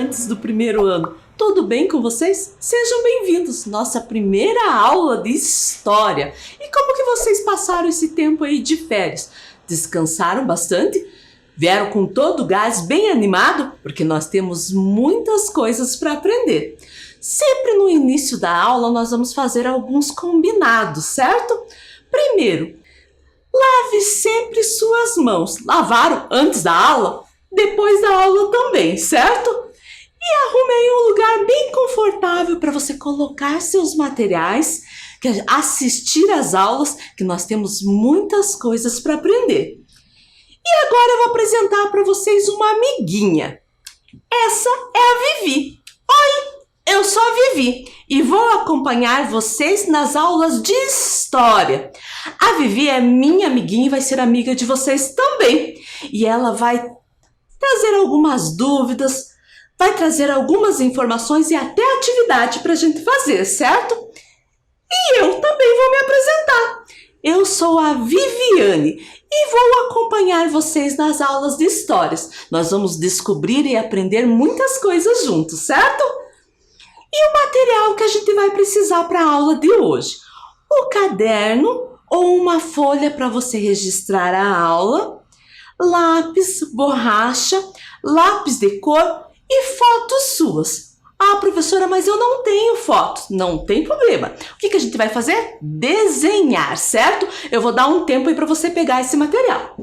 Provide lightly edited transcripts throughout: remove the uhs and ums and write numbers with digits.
estudantes do primeiro ano, tudo bem com vocês? Sejam bem-vindos, nossa primeira aula de História. E como que vocês passaram esse tempo aí de férias? Descansaram bastante? Vieram com todo o gás bem animado? Porque nós temos muitas coisas para aprender. Sempre no início da aula nós vamos fazer alguns combinados, certo? Primeiro, lave sempre suas mãos. Lavaram antes da aula? Depois da aula também, certo? E arrume aí um lugar bem confortável para você colocar seus materiais, assistir às aulas, que nós temos muitas coisas para aprender. E agora eu vou apresentar para vocês uma amiguinha. Essa é a Vivi. Oi, eu sou a Vivi e vou acompanhar vocês nas aulas de História. A Vivi é minha amiguinha e vai ser amiga de vocês também. E ela vai trazer algumas dúvidas, vai trazer algumas informações e até atividade para a gente fazer, certo? E eu também vou me apresentar. Eu sou a Viviane e vou acompanhar vocês nas aulas de histórias. Nós vamos descobrir e aprender muitas coisas juntos, certo? E o material que a gente vai precisar para a aula de hoje? O caderno ou uma folha para você registrar a aula, lápis, borracha, lápis de cor e fotos suas. Ah, professora, mas eu não tenho fotos. Não tem problema. O que a gente vai fazer? Desenhar, certo? Eu vou dar um tempo aí para você pegar esse material.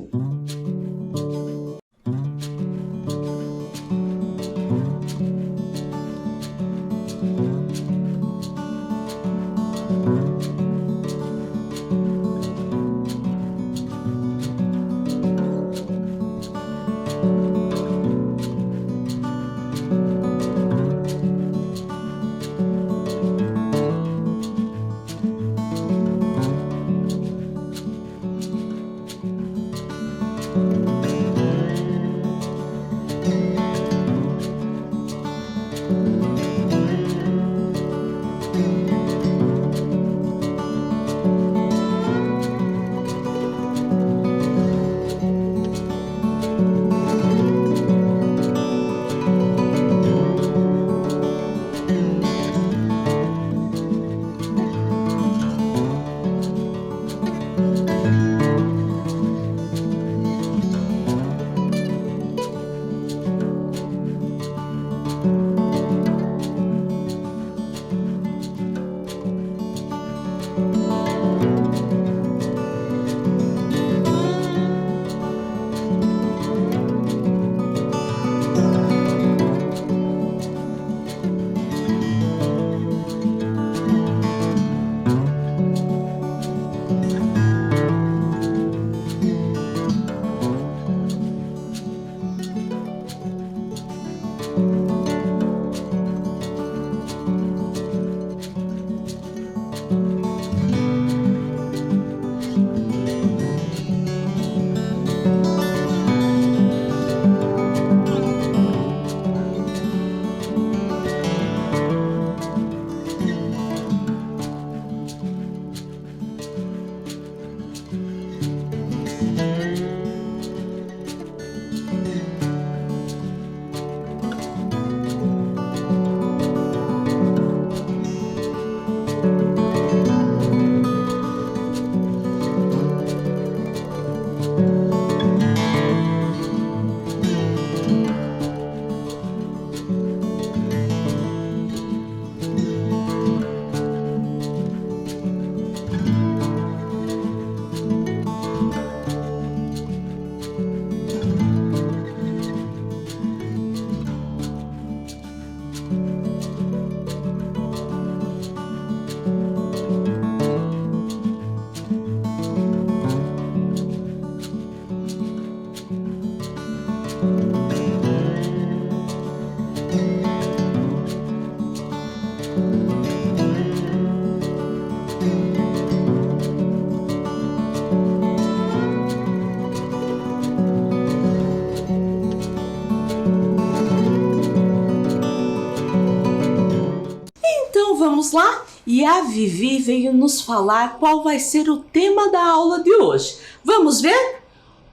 Vamos lá? E a Vivi veio nos falar qual vai ser o tema da aula de hoje. Vamos ver?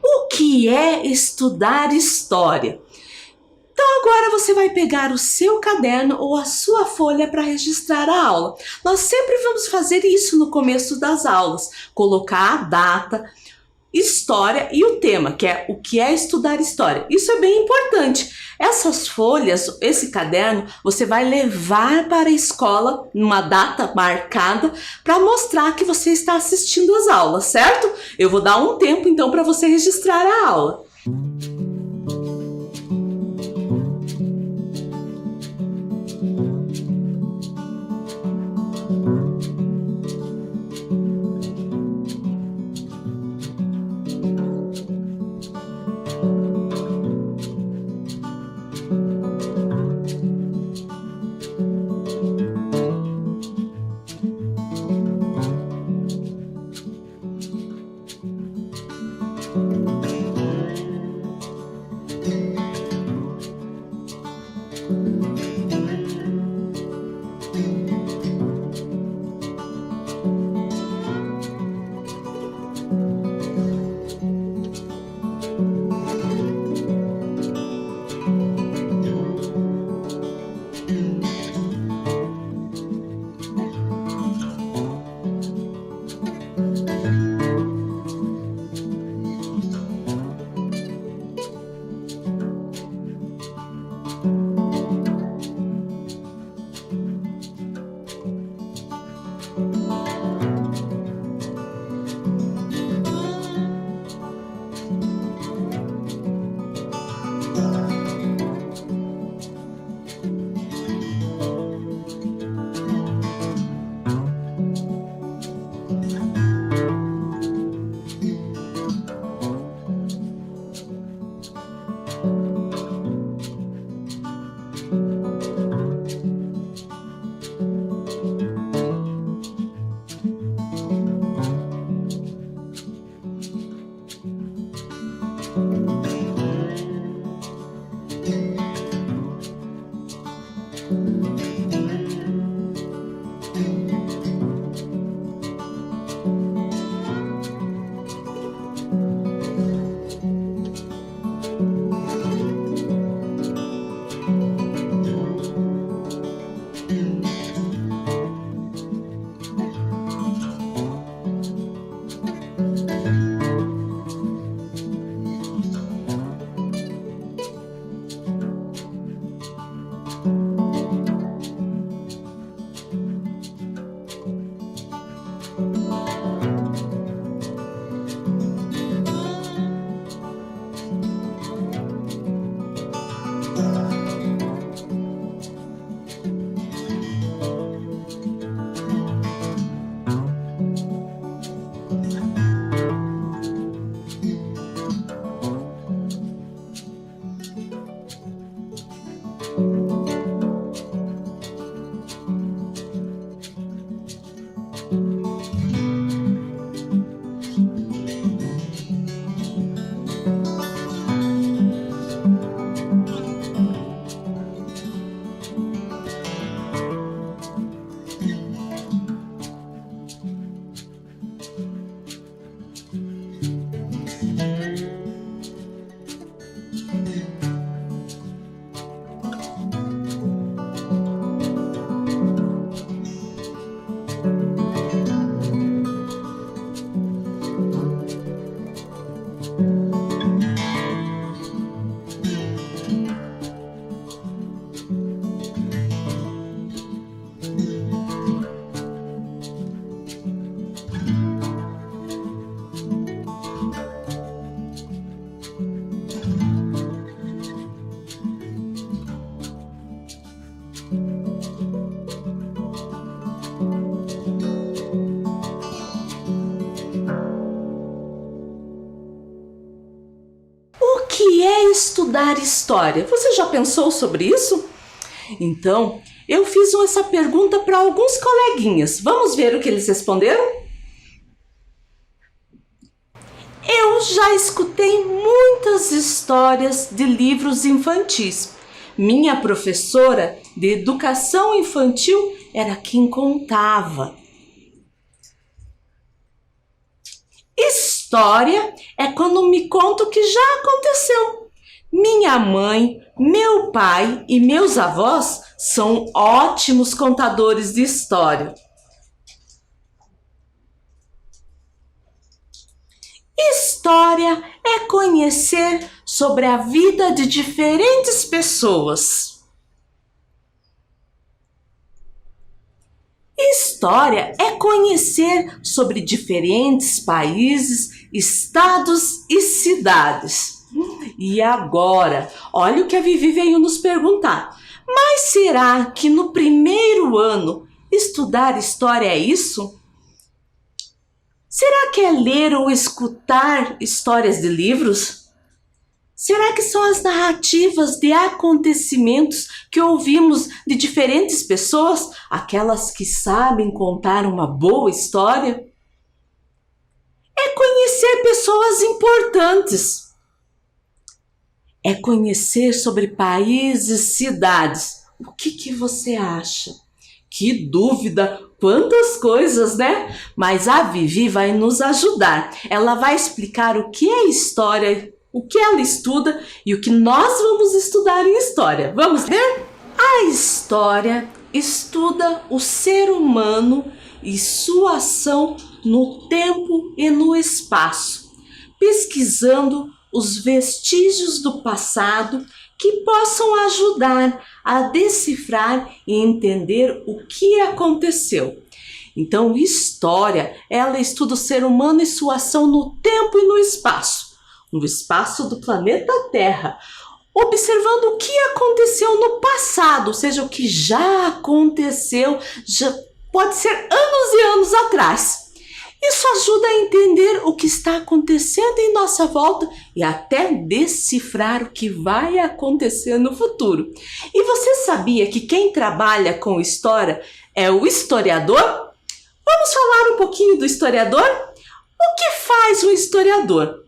O que é estudar história? Agora você vai pegar o seu caderno ou a sua folha para registrar a aula. Nós sempre vamos fazer isso no começo das aulas, colocar a data, história e o tema, que é o que é estudar história. Isso é bem importante. Essas folhas, esse caderno, você vai levar para a escola numa data marcada para mostrar que você está assistindo às aulas, certo? Eu vou dar um tempo então para você registrar a aula. Que é estudar história? Você já pensou sobre isso? Então, eu fiz essa pergunta para alguns coleguinhas. Vamos ver o que eles responderam? Eu já escutei muitas histórias de livros infantis. Minha professora de educação infantil era quem contava. História é quando me conta o que já aconteceu. Minha mãe, meu pai e meus avós são ótimos contadores de história. História é conhecer sobre a vida de diferentes pessoas. História é conhecer sobre diferentes países, estados e cidades. E agora, olha o que a Vivi veio nos perguntar. Mas será que no primeiro ano estudar história é isso? Será que é ler ou escutar histórias de livros? Será que são as narrativas de acontecimentos que ouvimos de diferentes pessoas, aquelas que sabem contar uma boa história? É conhecer pessoas importantes. É conhecer sobre países, cidades. O que você acha? Que dúvida! Quantas coisas, né? Mas a Vivi vai nos ajudar. Ela vai explicar o que é história, o que ela estuda e o que nós vamos estudar em história. Vamos ver? A história estuda o ser humano e sua ação no tempo e no espaço, pesquisando os vestígios do passado que possam ajudar a decifrar e entender o que aconteceu. Então, história, ela estuda o ser humano e sua ação no tempo e no espaço do planeta Terra, observando o que aconteceu no passado, ou seja, o que já aconteceu, já pode ser anos e anos atrás. Isso ajuda a entender o que está acontecendo em nossa volta e até decifrar o que vai acontecer no futuro. E você sabia que quem trabalha com história é o historiador? Vamos falar um pouquinho do historiador? O que faz um historiador?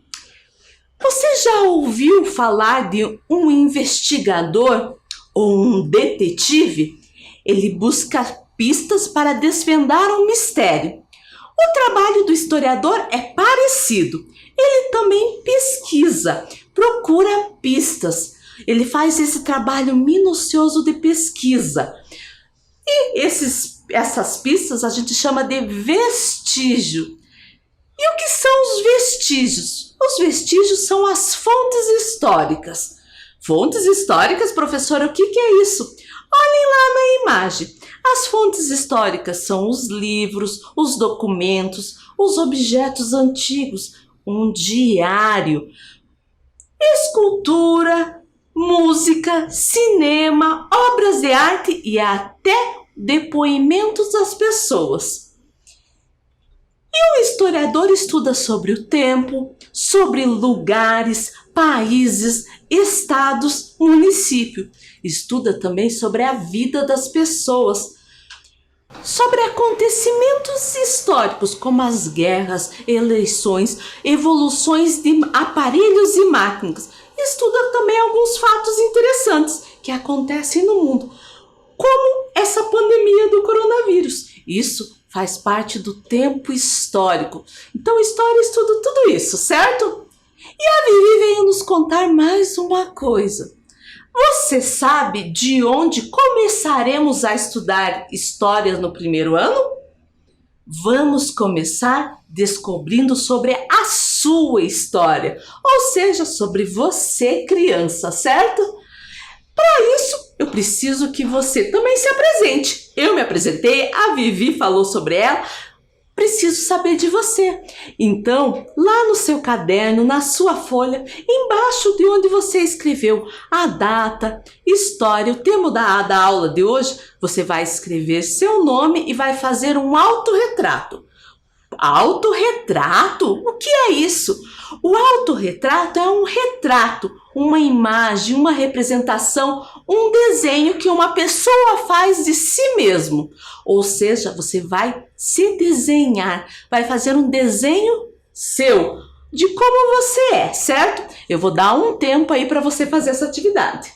Você já ouviu falar de um investigador ou um detetive? Ele busca pistas para desvendar um mistério. O trabalho do historiador é parecido. Ele também pesquisa, procura pistas. Ele faz esse trabalho minucioso de pesquisa. E essas pistas a gente chama de vestígio. E o que são os vestígios? Os vestígios são as fontes históricas. Fontes históricas, professora, o que é isso? Olhem lá na imagem. As fontes históricas são os livros, os documentos, os objetos antigos, um diário, escultura, música, cinema, obras de arte e até depoimentos das pessoas. E o historiador estuda sobre o tempo, sobre lugares, países, estados, município. Estuda também sobre a vida das pessoas, sobre acontecimentos históricos como as guerras, eleições, evoluções de aparelhos e máquinas. Estuda também alguns fatos interessantes que acontecem no mundo, como essa pandemia do coronavírus. Isso faz parte do tempo histórico. Então, história estuda tudo isso, certo? E a Vivi veio nos contar mais uma coisa. Você sabe de onde começaremos a estudar história no primeiro ano? Vamos começar descobrindo sobre a sua história, ou seja, sobre você, criança, certo? Para isso, eu preciso que você também se apresente. Eu me apresentei, a Vivi falou sobre ela. Preciso saber de você. Então, lá no seu caderno, na sua folha, embaixo de onde você escreveu a data, história, o tema da aula de hoje, você vai escrever seu nome e vai fazer um autorretrato. Autorretrato? O que é isso? O autorretrato é um retrato, uma imagem, uma representação, um desenho que uma pessoa faz de si mesmo. Ou seja, você vai se desenhar, vai fazer um desenho seu, de como você é, certo? Eu vou dar um tempo aí para você fazer essa atividade.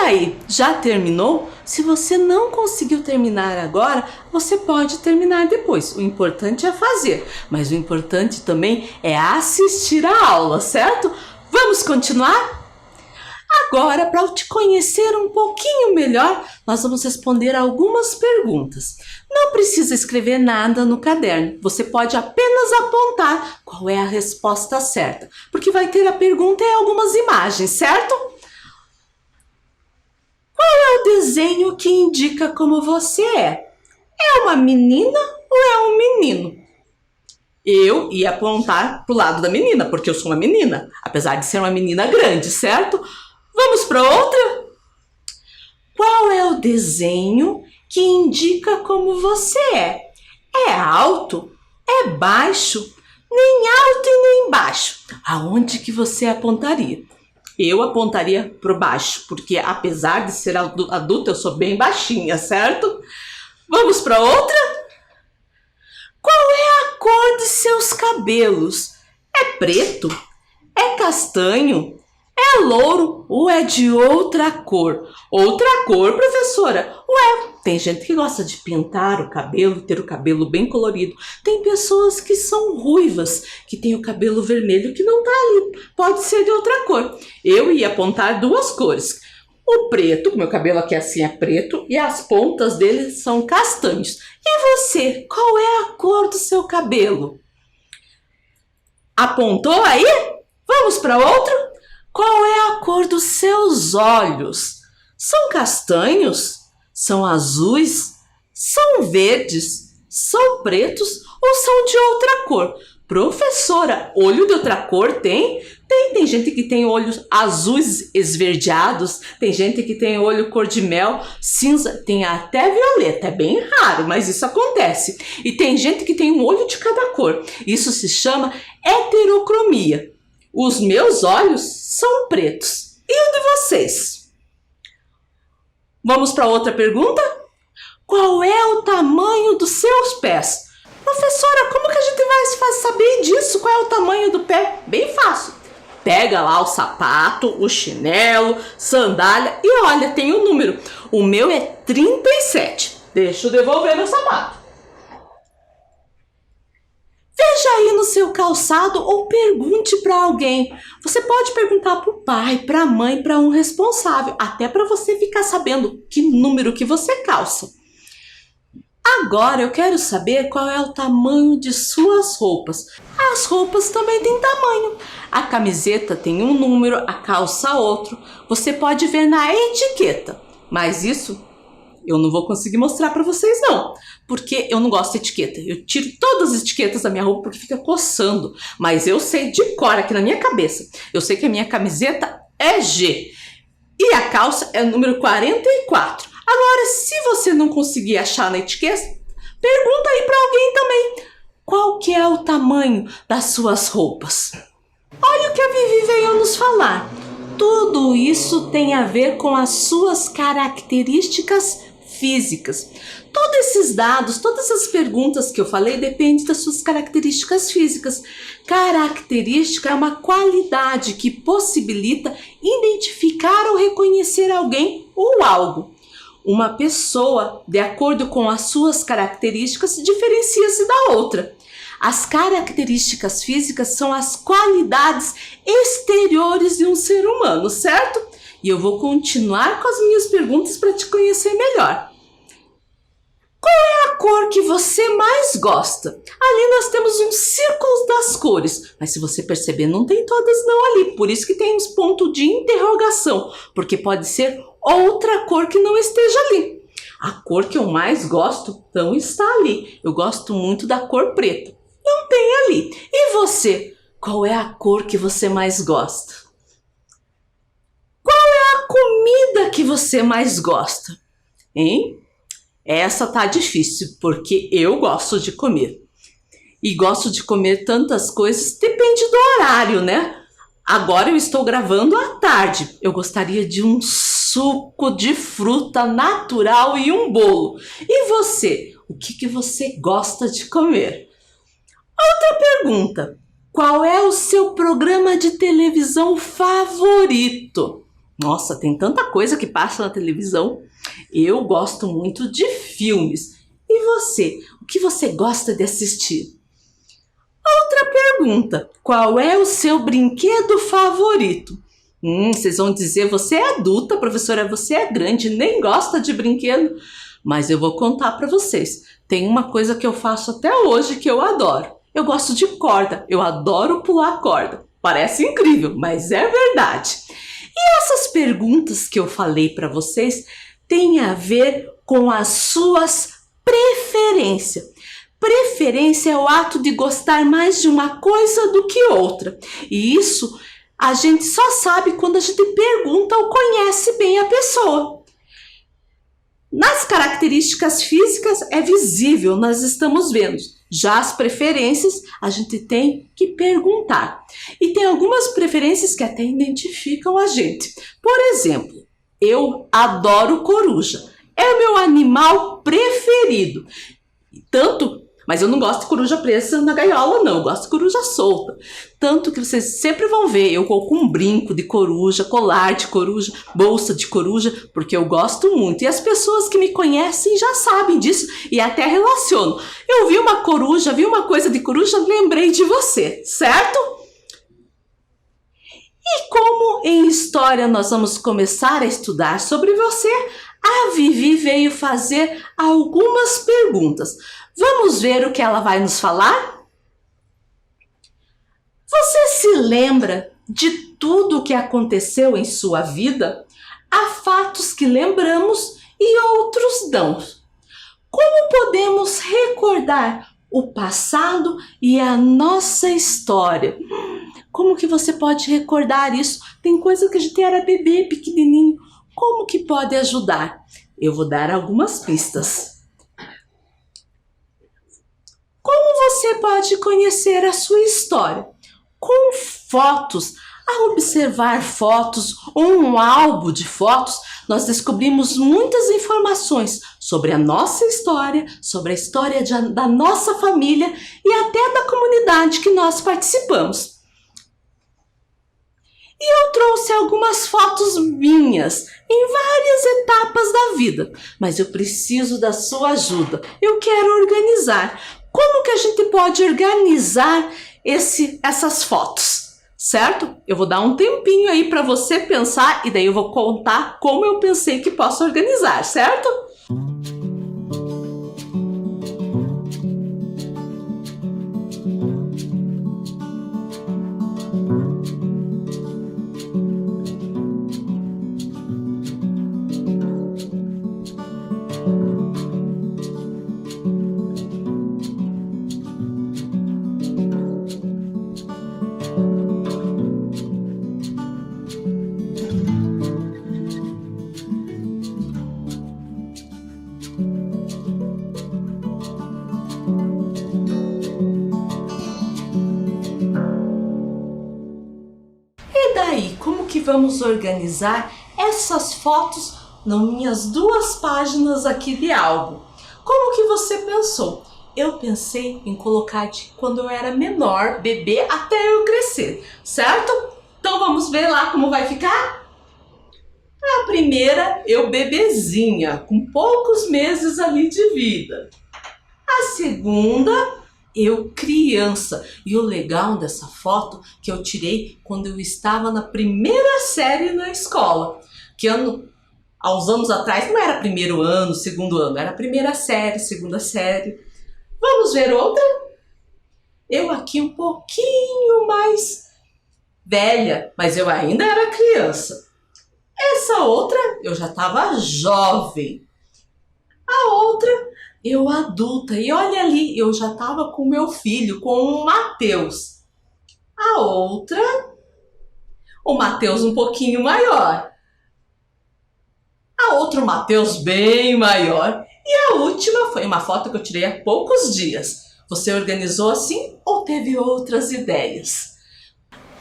aí, já terminou? Se você não conseguiu terminar agora, você pode terminar depois. O importante é fazer, mas o importante também é assistir a aula, certo? Vamos continuar? Agora, para te conhecer um pouquinho melhor, nós vamos responder algumas perguntas. Não precisa escrever nada no caderno, você pode apenas apontar qual é a resposta certa, porque vai ter a pergunta e algumas imagens, certo? Qual é o desenho que indica como você é? É uma menina ou é um menino? Eu ia apontar para o lado da menina, porque eu sou uma menina, apesar de ser uma menina grande, certo? Vamos para outra? Qual é o desenho que indica como você é? É alto? É baixo? Nem alto e nem baixo. Aonde que você apontaria? Eu apontaria para o baixo, porque apesar de ser adulta, eu sou bem baixinha, certo? Vamos para outra? Qual é a cor de seus cabelos? É preto? É castanho? É louro ou é de outra cor? Outra cor, professora? Ué, tem gente que gosta de pintar o cabelo, ter o cabelo bem colorido. Tem pessoas que são ruivas, que têm o cabelo vermelho que não tá ali. Pode ser de outra cor. Eu ia apontar duas cores. O preto, meu cabelo aqui assim é preto, e as pontas dele são castanhos. E você, qual é a cor do seu cabelo? Apontou aí? Vamos para outro? Qual é a cor dos seus olhos? São castanhos? São azuis? São verdes? São pretos ou são de outra cor? Professora, olho de outra cor tem? Tem gente que tem olhos azuis esverdeados, tem gente que tem olho cor de mel, cinza, tem até violeta, é bem raro, mas isso acontece. E tem gente que tem um olho de cada cor, isso se chama heterocromia. Os meus olhos são pretos. E o de vocês? Vamos para outra pergunta? Qual é o tamanho dos seus pés? Professora, como que a gente vai saber disso? Qual é o tamanho do pé? Bem fácil. Pega lá o sapato, o chinelo, sandália e olha, tem um número. O meu é 37. Deixa eu devolver meu sapato. Veja aí no seu calçado ou pergunte para alguém. Você pode perguntar para o pai, para a mãe, para um responsável, até para você ficar sabendo que número que você calça. Agora eu quero saber qual é o tamanho de suas roupas. As roupas também têm tamanho. A camiseta tem um número, a calça outro. Você pode ver na etiqueta, mas isso eu não vou conseguir mostrar para vocês não, porque eu não gosto de etiqueta. Eu tiro todas as etiquetas da minha roupa porque fica coçando, mas eu sei de cor aqui na minha cabeça. Eu sei que a minha camiseta é G e a calça é número 44. Agora, se você não conseguir achar na etiqueta, pergunta aí para alguém também. Qual que é o tamanho das suas roupas? Olha o que a Vivi veio nos falar. Tudo isso tem a ver com as suas características físicas. Todos esses dados, todas essas perguntas que eu falei dependem das suas características físicas. Característica é uma qualidade que possibilita identificar ou reconhecer alguém ou algo. Uma pessoa, de acordo com as suas características, diferencia-se da outra. As características físicas são as qualidades exteriores de um ser humano, certo? E eu vou continuar com as minhas perguntas para te conhecer melhor. Qual é a cor que você mais gosta? Ali nós temos um círculo das cores, mas se você perceber, não tem todas não ali. Por isso que tem uns pontos de interrogação, porque pode ser outra cor que não esteja ali. A cor que eu mais gosto não está ali. Eu gosto muito da cor preta. Não tem ali. E você? Qual é a cor que você mais gosta? Qual é a comida que você mais gosta? Hein? Essa tá difícil, porque eu gosto de comer. E gosto de comer tantas coisas, depende do horário, né? Agora eu estou gravando à tarde. Eu gostaria de um suco de fruta natural e um bolo. E você? O que você gosta de comer? Outra pergunta. Qual é o seu programa de televisão favorito? Nossa, tem tanta coisa que passa na televisão. Eu gosto muito de filmes. E você? O que você gosta de assistir? Outra pergunta. Qual é o seu brinquedo favorito? Vocês vão dizer, você é adulta, professora, você é grande, nem gosta de brinquedo. Mas eu vou contar para vocês. Tem uma coisa que eu faço até hoje que eu adoro. Eu gosto de corda. Eu adoro pular corda. Parece incrível, mas é verdade. E essas perguntas que eu falei para vocês têm a ver com as suas preferências. Preferência é o ato de gostar mais de uma coisa do que outra. E isso a gente só sabe quando a gente pergunta ou conhece bem a pessoa. Nas características físicas é visível, nós estamos vendo. Já as preferências a gente tem que perguntar. E tem algumas preferências que até identificam a gente. Por exemplo, eu adoro coruja. É o meu animal preferido. Mas eu não gosto de coruja presa na gaiola, não. Eu gosto de coruja solta. Tanto que vocês sempre vão ver eu com um brinco de coruja, colar de coruja, bolsa de coruja, porque eu gosto muito. E as pessoas que me conhecem já sabem disso e até relacionam. Eu vi uma coruja, vi uma coisa de coruja, lembrei de você, certo? E como em história nós vamos começar a estudar sobre você, a Vivi veio fazer algumas perguntas. Vamos ver o que ela vai nos falar? Você se lembra de tudo o que aconteceu em sua vida? Há fatos que lembramos e outros não. Como podemos recordar o passado e a nossa história? Como que você pode recordar isso? Tem coisa que a gente era bebê, pequenininho. Como que pode ajudar? Eu vou dar algumas pistas. Como você pode conhecer a sua história? Com fotos. Ao observar fotos ou um álbum de fotos, nós descobrimos muitas informações sobre a nossa história, sobre a história da nossa família e até da comunidade que nós participamos. E eu trouxe algumas fotos minhas em várias etapas da vida, mas eu preciso da sua ajuda. Eu quero organizar. Como que a gente pode organizar essas fotos, certo? Eu vou dar um tempinho aí para você pensar e daí eu vou contar como eu pensei que posso organizar, certo? Como que vamos organizar essas fotos nas minhas 2 páginas aqui de álbum? Como que você pensou? Eu pensei em colocar de quando eu era menor, bebê, até eu crescer, certo? Então vamos ver lá como vai ficar? A primeira, eu bebezinha, com poucos meses ali de vida. A segunda, eu criança. E o legal dessa foto que eu tirei quando eu estava na primeira série na escola. Que aos anos atrás não era primeiro ano, segundo ano, era primeira série, segunda série. Vamos ver outra? Eu aqui um pouquinho mais velha, mas eu ainda era criança. Essa outra eu já estava jovem. A outra eu adulta, e olha ali, eu já estava com meu filho, com o Matheus. A outra, o Matheus um pouquinho maior. A outra, o Matheus bem maior. E a última foi uma foto que eu tirei há poucos dias. Você organizou assim ou teve outras ideias?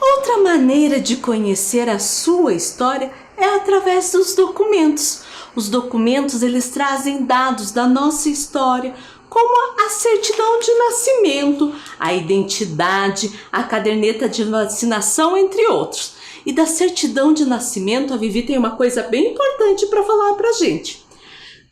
Outra maneira de conhecer a sua história é através dos documentos. Os documentos, eles trazem dados da nossa história, como a certidão de nascimento, a identidade, a caderneta de vacinação, entre outros. E da certidão de nascimento, a Vivi tem uma coisa bem importante para falar para a gente.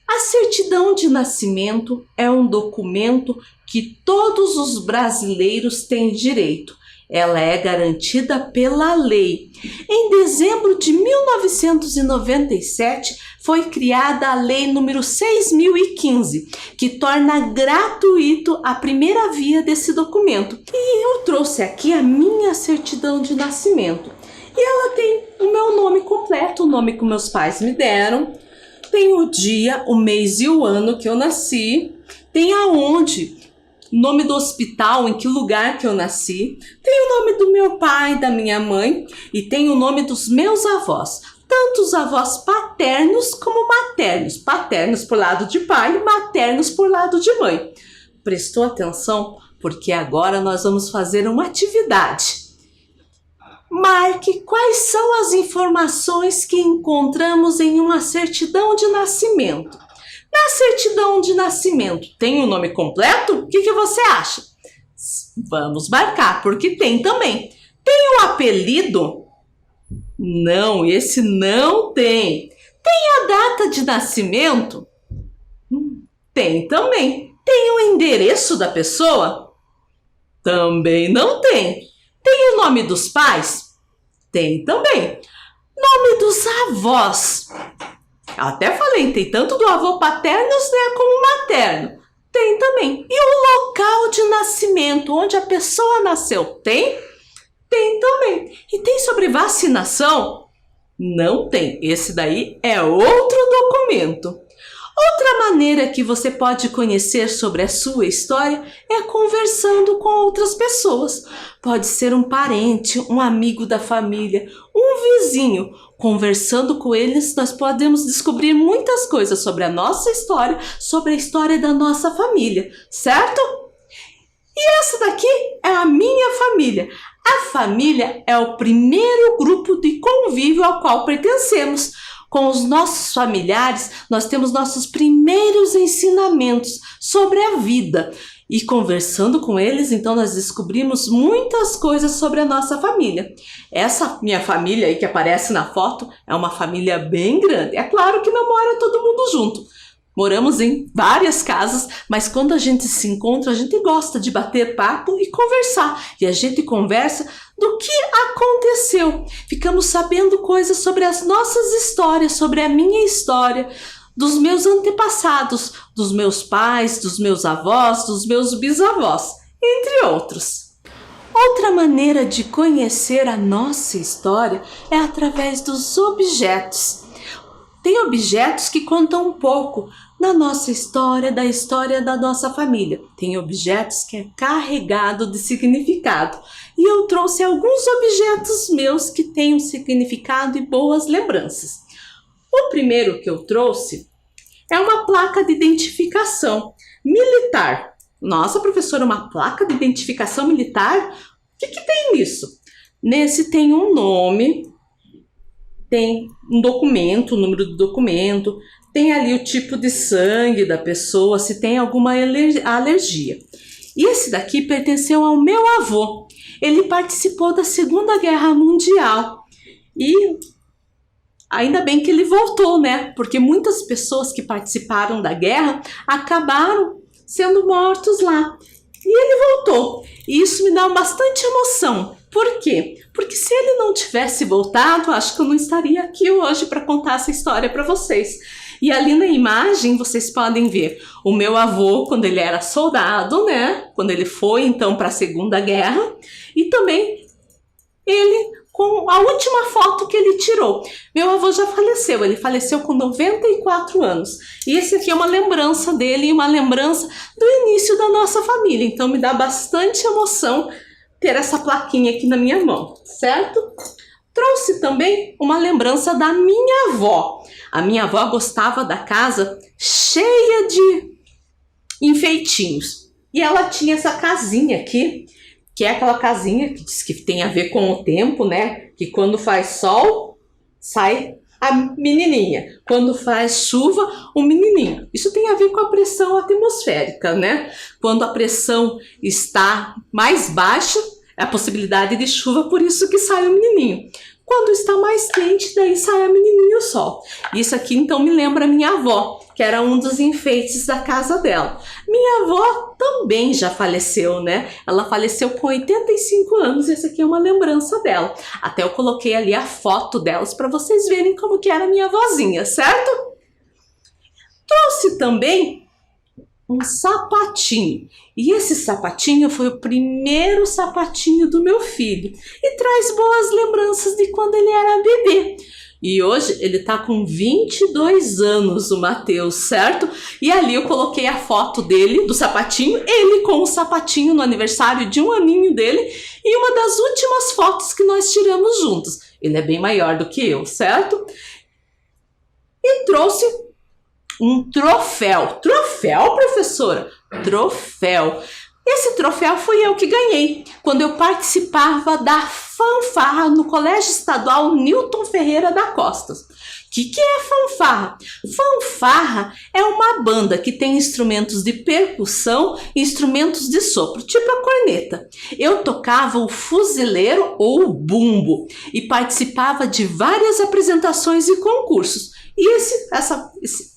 A certidão de nascimento é um documento que todos os brasileiros têm direito. Ela é garantida pela lei. Em dezembro de 1997, foi criada a Lei número 6.015, que torna gratuito a primeira via desse documento. E eu trouxe aqui a minha certidão de nascimento. E ela tem o meu nome completo, o nome que meus pais me deram. Tem o dia, o mês e o ano que eu nasci. Tem aonde, nome do hospital, em que lugar que eu nasci. Tem o nome do meu pai, da minha mãe. E tem o nome dos meus avós. Tanto os avós paternos como maternos. Paternos por lado de pai, maternos por lado de mãe. Prestou atenção? Porque agora nós vamos fazer uma atividade. Marque quais são as informações que encontramos em uma certidão de nascimento. Na certidão de nascimento, tem o nome completo? O que você acha? Vamos marcar, porque tem também. Tem o apelido? Não, esse não tem. Tem a data de nascimento? Tem também. Tem o endereço da pessoa? Também não tem. Tem o nome dos pais? Tem também. Nome dos avós? Até falei, tem tanto do avô paterno, né, como materno. Tem também. E o local de nascimento, onde a pessoa nasceu? Tem? Tem também. E tem sobre vacinação? Não tem. Esse daí é outro documento. Outra maneira que você pode conhecer sobre a sua história é conversando com outras pessoas. Pode ser um parente, um amigo da família, um vizinho. Conversando com eles, nós podemos descobrir muitas coisas sobre a nossa história, sobre a história da nossa família, certo? E essa daqui é a minha família. A família é o primeiro grupo de convívio ao qual pertencemos. Com os nossos familiares, nós temos nossos primeiros ensinamentos sobre a vida. E conversando com eles, então nós descobrimos muitas coisas sobre a nossa família. Essa minha família aí que aparece na foto é uma família bem grande. É claro que não mora todo mundo junto. Moramos em várias casas, mas quando a gente se encontra, a gente gosta de bater papo e conversar. E a gente conversa do que aconteceu. Ficamos sabendo coisas sobre as nossas histórias, sobre a minha história, dos meus antepassados, dos meus pais, dos meus avós, dos meus bisavós, entre outros. Outra maneira de conhecer a nossa história é através dos objetos. Tem objetos que contam um pouco da nossa história, da história da nossa família. Tem objetos que é carregado de significado. E eu trouxe alguns objetos meus que têm um significado e boas lembranças. O primeiro que eu trouxe é uma placa de identificação militar. Nossa, professora, uma placa de identificação militar? O que tem nisso? Nesse tem um nome, tem um documento, o número do documento, tem ali o tipo de sangue da pessoa, se tem alguma alergia. E esse daqui pertenceu ao meu avô. Ele participou da Segunda Guerra Mundial. E ainda bem que ele voltou, né? Porque muitas pessoas que participaram da guerra acabaram sendo mortos lá. E ele voltou. E isso me dá bastante emoção. Por quê? Porque se ele não tivesse voltado, acho que eu não estaria aqui hoje para contar essa história para vocês. E ali na imagem vocês podem ver o meu avô quando ele era soldado, né? Quando ele foi então para a Segunda Guerra. E também ele com a última foto que ele tirou. Meu avô já faleceu, ele faleceu com 94 anos. E esse aqui é uma lembrança dele e uma lembrança do início da nossa família. Então me dá bastante emoção ter essa plaquinha aqui na minha mão, certo? Trouxe também uma lembrança da minha avó. A minha avó gostava da casa cheia de enfeitinhos. E ela tinha essa casinha aqui, que é aquela casinha que diz que tem a ver com o tempo, né? Que quando faz sol, sai a menininha. Quando faz chuva, o menininho. Isso tem a ver com a pressão atmosférica, né? Quando a pressão está mais baixa, a possibilidade de chuva, por isso que sai o menininho. Quando está mais quente, daí sai a menininha e o sol. Isso aqui então me lembra minha avó, que era um dos enfeites da casa dela. Minha avó também já faleceu, né? Ela faleceu com 85 anos e essa aqui é uma lembrança dela. Até eu coloquei ali a foto delas para vocês verem como que era minha vozinha, certo? Trouxe também um sapatinho. E esse sapatinho foi o primeiro sapatinho do meu filho. E traz boas lembranças de quando ele era bebê. E hoje ele tá com 22 anos, o Matheus, certo? E ali eu coloquei a foto dele, do sapatinho, ele com o sapatinho no aniversário de 1 aninho dele. E uma das últimas fotos que nós tiramos juntos. Ele é bem maior do que eu, certo? E trouxe um troféu. Troféu, professora? Troféu. Esse troféu fui eu que ganhei quando eu participava da fanfarra no Colégio Estadual Newton Ferreira da Costa. O que é fanfarra? Fanfarra é uma banda que tem instrumentos de percussão e instrumentos de sopro, tipo a corneta. Eu tocava o fuzileiro ou o bumbo e participava de várias apresentações e concursos. E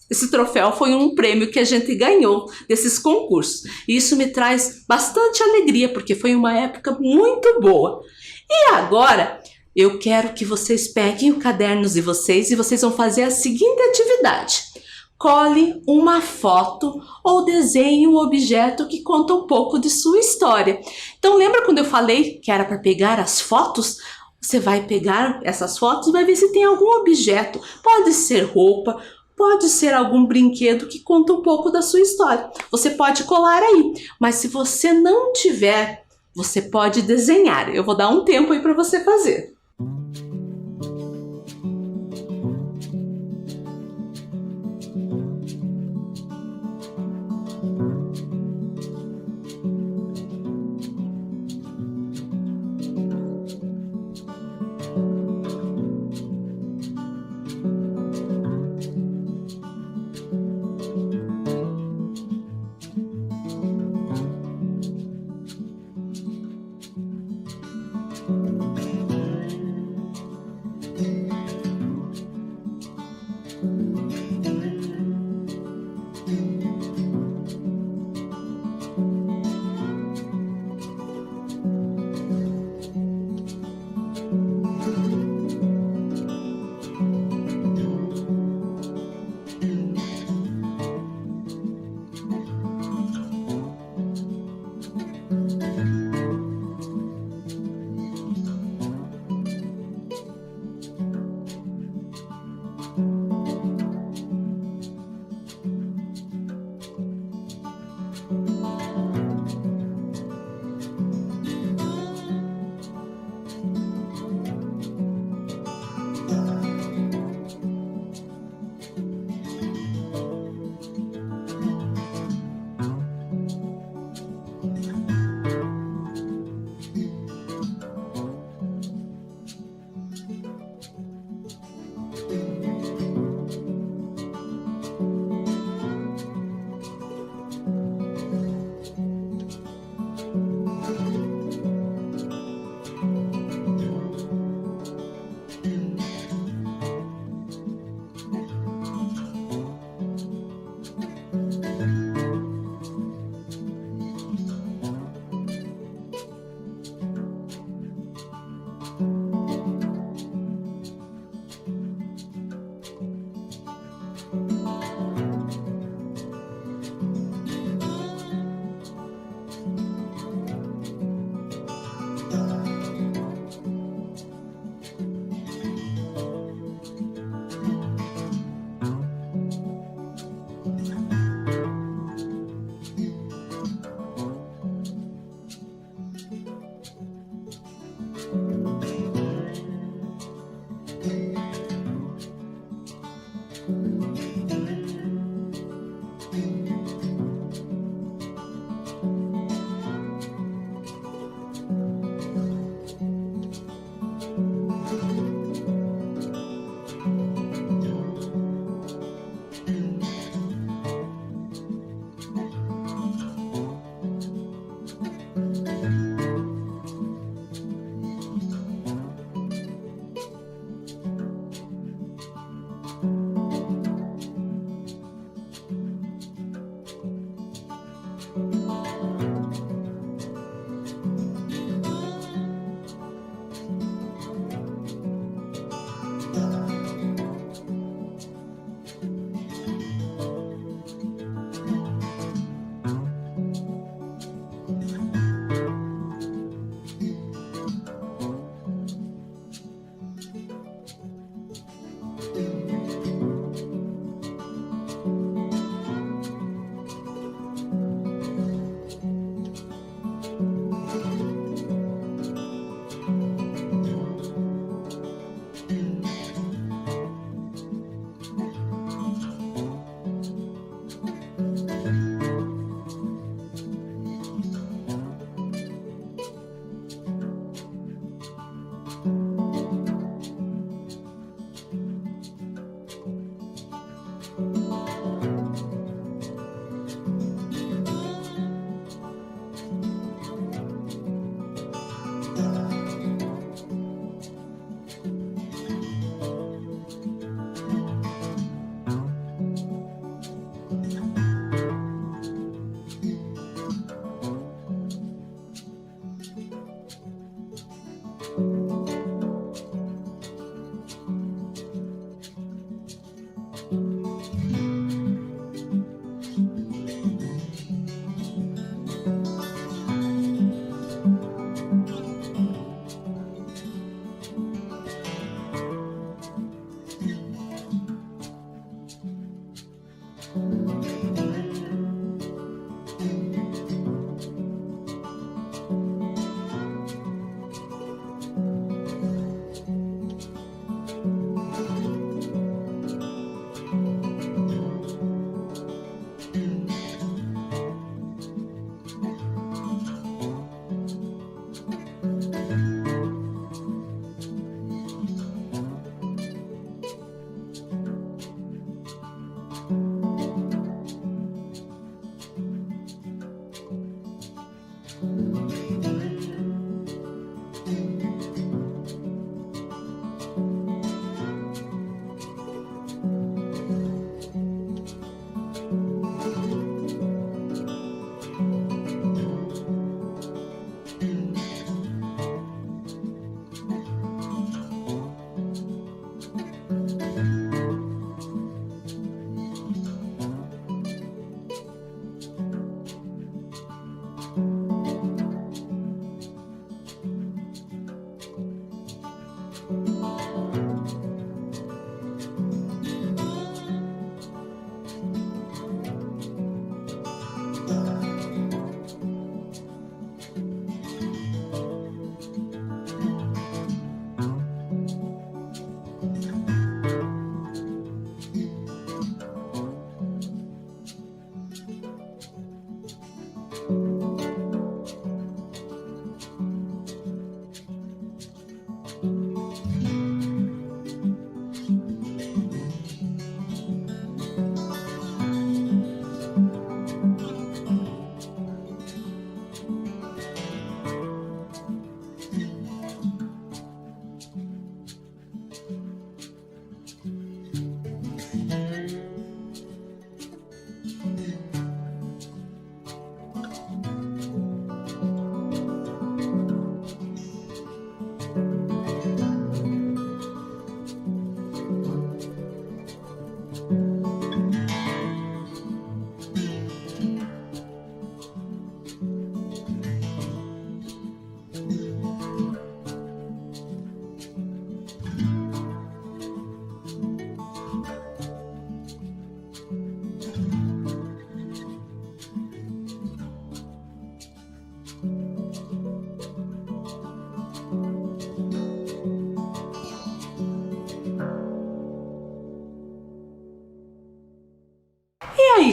esse troféu foi um prêmio que a gente ganhou desses concursos. E isso me traz bastante alegria, porque foi uma época muito boa. E agora, eu quero que vocês peguem os cadernos de vocês e vocês vão fazer a seguinte atividade. Cole uma foto ou desenhe um objeto que conta um pouco de sua história. Então, lembra quando eu falei que era para pegar as fotos? Você vai pegar essas fotos e vai ver se tem algum objeto. Pode ser roupa, pode ser algum brinquedo que conta um pouco da sua história. Você pode colar aí, mas se você não tiver, você pode desenhar. Eu vou dar um tempo aí para você fazer.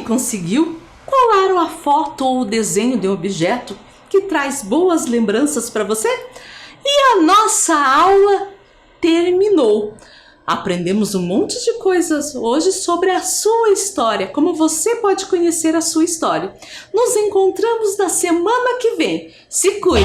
conseguiu? Qual a foto ou o desenho de um objeto que traz boas lembranças para você? E a nossa aula terminou. Aprendemos um monte de coisas hoje sobre a sua história, como você pode conhecer a sua história. Nos encontramos na semana que vem. Se cuide!